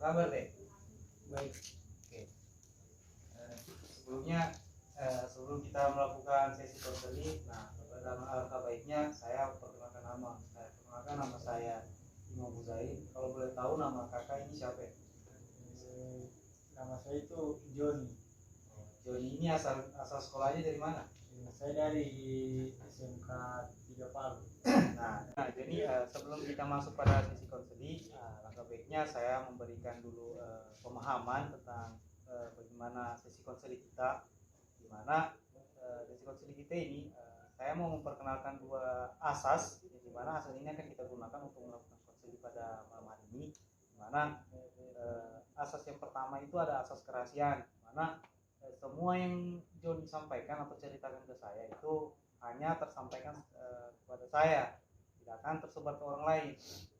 Kabar deh. Baik. Oke. Sebelumnya sebelum kita melakukan sesi konseling, alangkah baiknya saya perkenalkan nama. Perkenalkan nama saya Imam Buzain. Kalau boleh tahu nama kakak ini siapa? Nama saya itu Joni. Joni ini asal sekolahnya dari mana? Saya dari SMK 3 Palu. Nah jadi sebelum kita masuk pada sesi konseling, alangkah baiknya saya memberikan dulu pemahaman tentang bagaimana sesi konseling kita. Di mana sesi konseling kita ini saya mau memperkenalkan dua asas, di mana asas ini akan kita gunakan untuk melakukan konseling pada malam hari ini. Di mana asas yang pertama itu ada asas kerahasiaan, di mana semua yang Joni sampaikan atau ceritakan ke saya itu hanya tersampaikan kepada saya, tidak akan tersebar ke orang lain.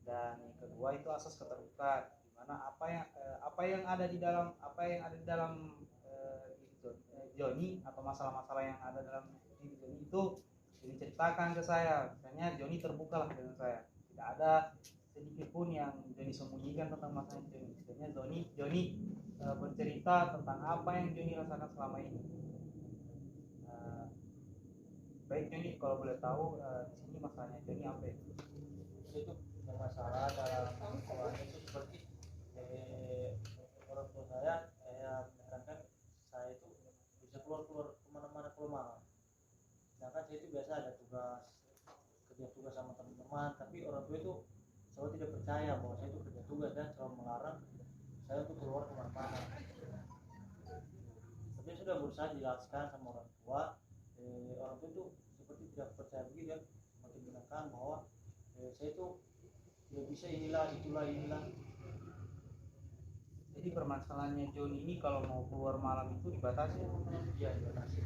Dan yang kedua itu asas keterbukaan, di mana apa yang ada di dalam Joni atau masalah-masalah yang ada dalam diri Joni itu diceritakan ke saya. Misalnya Joni terbuka lah dengan saya, tidak ada sedikit pun yang Joni sembunyikan tentang masalah Joni. Misalnya Joni bercerita tentang apa yang Joni rasakan selama ini. Baik Joni, kalau boleh tahu di sini masalahnya Joni apa itu? Itu masalah dalam sekolahnya itu seperti orang tua saya menekankan saya itu bisa keluar kemana-mana kalau malam. Sedangkan saya itu biasa ada kerja tugas sama teman-teman, tapi orang tua itu selalu tidak percaya bahwa saya itu kerja tugas dan selalu melarang saya untuk keluar kemana-mana. Tapi sudah berusaha dijelaskan sama orang tua itu seperti tidak percaya begitu dan semakin menekan bahwa saya itu tidak bisa inilah. Jadi permasalahannya Joni ini kalau mau keluar malam itu dibatasi. Iya, dibatasi.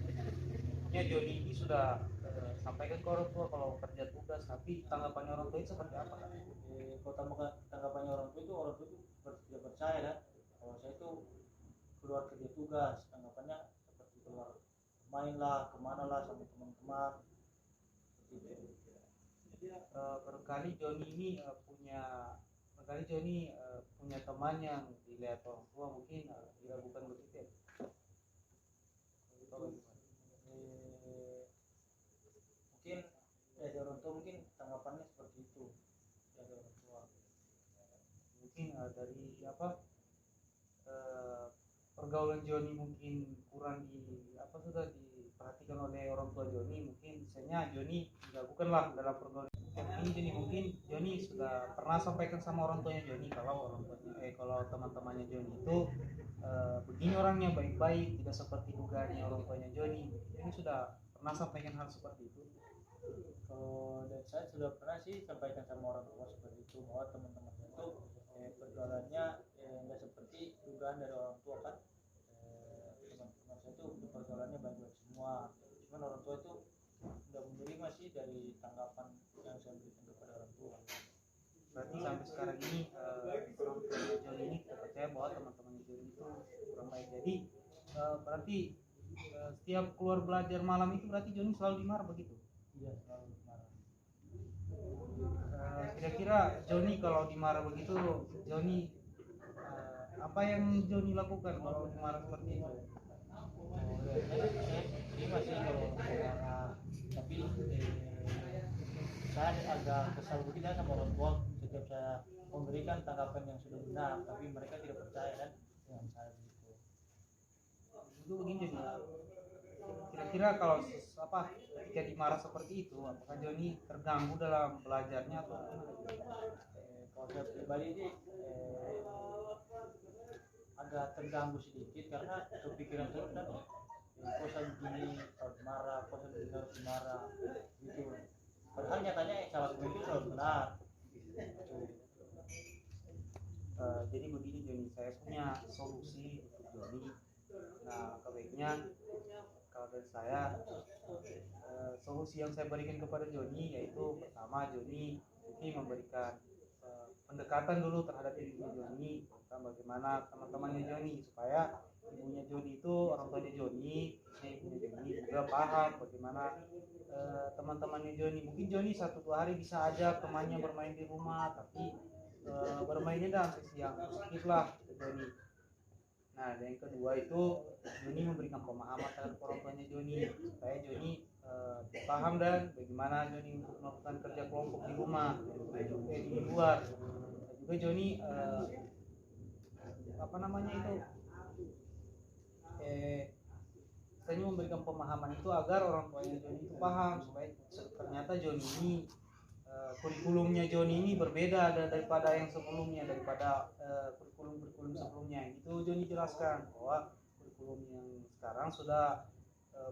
Ya Joni ini sudah sampaikan ke orang tua kalau kerja tugas, tapi tanggapannya orang tua itu seperti apa? Kalau tanggapannya orang tua itu seperti tidak percaya kan kalau saya itu keluar kerja tugas, tanggapannya seperti keluar main lah, kemana lah sama teman-teman seperti itu. Barangkali Joni ini punya teman yang dilihat orang tua mungkin diragukan begitu ya. Mungkin dari orang tua mungkin tanggapannya seperti itu dari orang tua. Mungkin dari pergaulan Joni mungkin kurang sudah diperhatikan oleh orang tua Joni. Mungkin misalnya Joni dilakukanlah dalam pergaulan ini mungkin Joni sudah pernah sampaikan sama orang tuanya Joni kalau teman-temannya Joni itu begini orangnya baik-baik, tidak seperti dugaannya orang tuanya Joni. Ini sudah pernah sampaikan hal seperti itu? Kalau dari saya sudah pernah sih sampaikan sama orang tua seperti itu, bahwa teman-teman itu pergaulannya nggak seperti dugaan dari orang tua kan. Teman-teman saya itu pergaulannya baik-baik semua, cuman orang tua itu tidak menerima sih dari tanggapan yang saya berikan kepada orang tua. Berarti sampai sekarang ini orang tua Joni ini tidak percaya bahwa teman-teman Joni itu kurang baik. Jadi berarti setiap keluar belajar malam itu berarti Joni selalu dimarah begitu? Iya, selalu marah. Kira-kira Joni kalau dimarah begitu, Joni apa yang Joni lakukan kalau dimarah seperti itu? Saya terima sih kalau marah, tapi saya agak kesal begitu sama orang tua setiap saya memberikan tanggapan yang sudah benar, tapi mereka tidak percaya kan dengan saya begitu. Itu begini Joni, kira-kira kalau ketika dimarah seperti itu, apakah Joni terganggu dalam belajarnya atau Kalau saya pribadi sih agak terganggu sedikit karena kepikiran saya kan kok saya begini harus marah, kok saya begini harus marah gitu. Padahal nyatanya salah itu selalu benar. Jadi begini Joni, saya punya solusi untuk Joni. Nah, kebaiknya kalau dari saya solusi yang saya berikan kepada Joni yaitu pertama Joni mungkin memberikan pendekatan dulu terhadap ibunya Joni, tentang bagaimana teman-temannya Joni, supaya ibunya Joni itu orang tuanya Joni, ibunya Joni juga paham bagaimana teman-temannya Joni. Mungkin Joni 1-2 hari bisa ajak temannya bermain di rumah, tapi bermainnya dalam sesi yang positif lah, Joni. Nah, dan yang kedua itu Joni memberikan pemahaman terhadap orang tuanya Joni supaya Joni paham dan bagaimana Joni untuk melakukan kerja kelompok di rumah di luar. Dan juga Joni apa namanya itu saya memberikan pemahaman itu agar orang tuanya Joni itu paham supaya ternyata Joni ini kurikulumnya Joni ini berbeda daripada yang sebelumnya, daripada kurikulum sebelumnya. Itu Joni jelaskan bahwa kurikulum yang sekarang sudah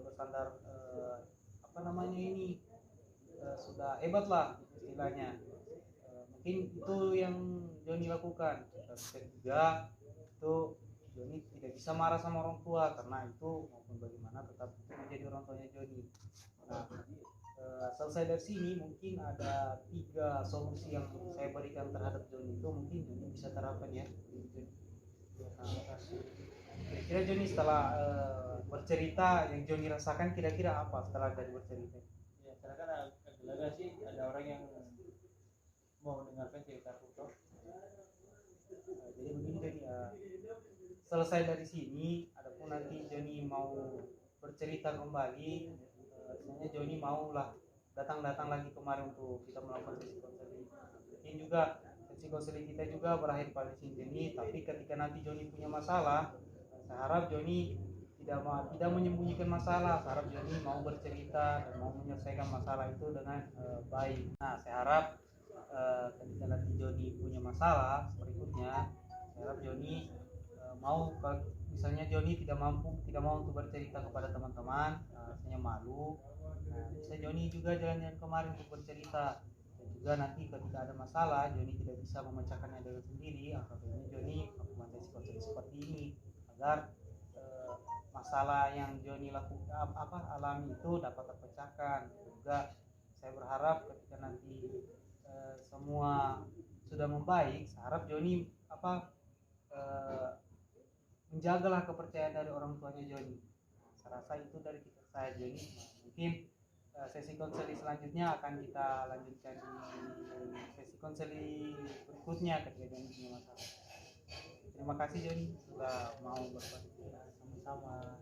bersandar apa namanya ini sudah hebat lah istilahnya. Mungkin itu yang Joni lakukan. Dan ketiga itu Joni tidak bisa marah sama orang tua karena itu maupun bagaimana tetap itu menjadi orang tuanya Joni. Nah, selesai dari sini mungkin ada 3 solusi yang saya berikan terhadap Joni itu mungkin Joni bisa terapkan ya. Nah, kira-kira Joni setelah bercerita yang Joni rasakan kira-kira apa setelah dari bercerita? Ya, karena kan agak-agak sih ada orang yang mau mendengarkan cerita aku toh. Jadi begini Joni, selesai dari sini adapun nanti Joni mau bercerita kembali, misalnya Joni mau lah datang lagi kemarin untuk kita melakukan sesi konseling. Mungkin juga sesi konseling kita juga berakhir pada sini, tapi ketika nanti Joni punya masalah, saya harap Joni tidak menyembunyikan masalah. Saya harap Joni mau bercerita dan mau menyelesaikan masalah itu dengan baik. Nah, saya harap ketika nanti Joni punya masalah berikutnya, saya harap Joni mau misalnya Joni tidak mau untuk bercerita kepada teman-teman, rasanya malu. Nah, bisa Joni juga jalan-jalan kemarin untuk bercerita. Dan juga nanti ketika ada masalah Joni tidak bisa memecahkannya dengan sendiri, akhirnya Joni melakukan sesi konseling seperti ini agar masalah yang Joni lakukan alami itu dapat terpecahkan. Juga saya berharap ketika nanti semua sudah membaik, saya harap Joni menjagalah kepercayaan dari orang tuanya Joni. Saya rasa itu dari saya Joni. Mungkin sesi konseling selanjutnya akan kita lanjutkan di sesi konseling berikutnya ketika Joni punya masalah. Terima kasih Joni sudah mau berbagi. Sama-sama.